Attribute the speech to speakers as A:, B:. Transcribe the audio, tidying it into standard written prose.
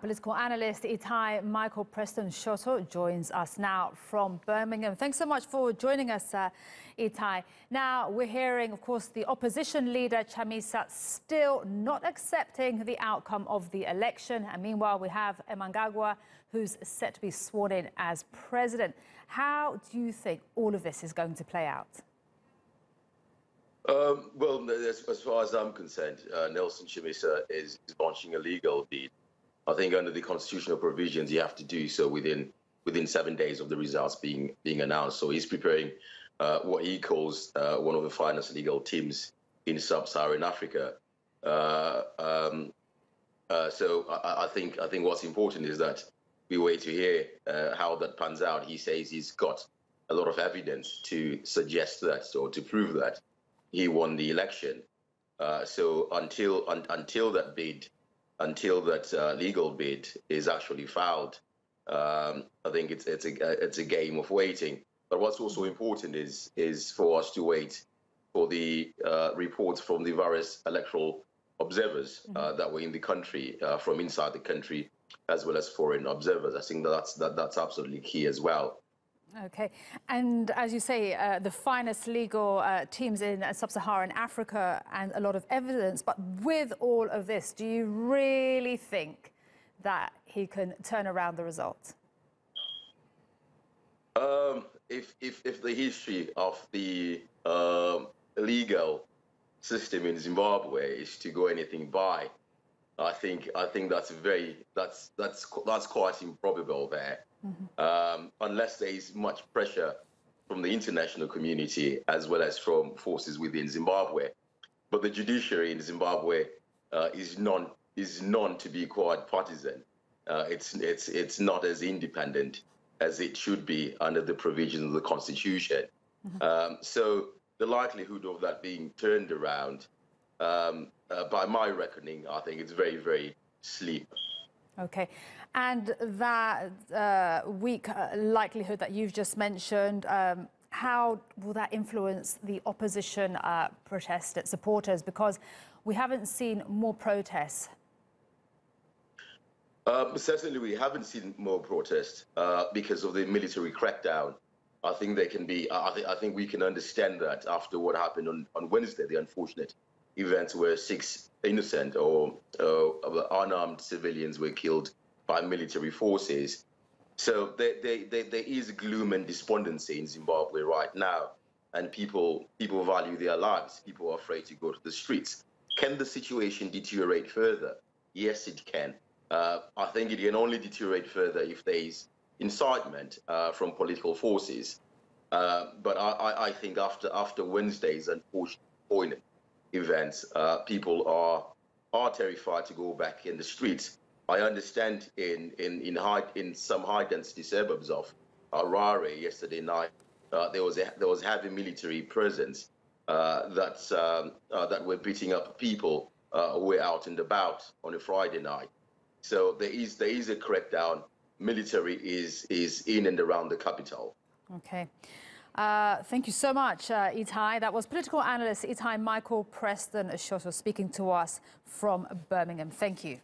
A: Political analyst Itai Michael Preston Shoto joins us now from Birmingham. Thanks so much for joining us, Itai. Now, we're hearing, of course, the opposition leader, Chamisa, still not accepting the outcome of the election. And meanwhile, we have Mnangagwa, who's set to be sworn in as president. How do you think all of this is going to play out?
B: Well, as far as I'm concerned, Nelson Chamisa is launching a legal bid. I think under the constitutional provisions, you have to do so within 7 days of the results being announced. So he's preparing what he calls one of the finest legal teams in sub-Saharan Africa. So I think what's important is that we wait to hear how that pans out. He says he's got a lot of evidence to suggest that, or to prove that he won the election. So until that legal bid is actually filed, I think it's a game of waiting. But what's also important is for us to wait for the reports from the various electoral observers that were in the country, from inside the country, as well as foreign observers. I think that's absolutely key as well.
A: Okay. And as you say, the finest legal teams in sub-Saharan Africa and a lot of evidence. But with all of this, do you really think that he can turn around the results?
B: If the history of the legal system in Zimbabwe is to go anything by, I think that's quite improbable there. Unless there is much pressure from the international community as well as from forces within Zimbabwe. But the judiciary in Zimbabwe is known to be quite partisan. It's not as independent as it should be under the provisions of the Constitution. So the likelihood of that being turned around, by my reckoning, I think it's very, very slim.
A: Okay. And that weak likelihood that you've just mentioned, how will that influence the opposition protest supporters? Because we haven't seen more protests.
B: Certainly, we haven't seen more protests because of the military crackdown. I think there can be. I think we can understand that after what happened on Wednesday, the unfortunate events where 6 innocent or unarmed civilians were killed by military forces. So there is gloom and despondency in Zimbabwe right now, and people value their lives. People are afraid to go to the streets. Can the situation deteriorate further? Yes, it can. I think it can only deteriorate further if there is incitement from political forces. But I think after Wednesday's unfortunate events, people are terrified to go back in the streets. I understand in some high-density suburbs of Harare yesterday night, there was heavy military presence that were beating up people who were out and about on a Friday night. So there is a crackdown. Military is in and around the capital.
A: Okay. Thank you so much, Itai. That was political analyst Itai Michael Preston Shoto speaking to us from Birmingham. Thank you.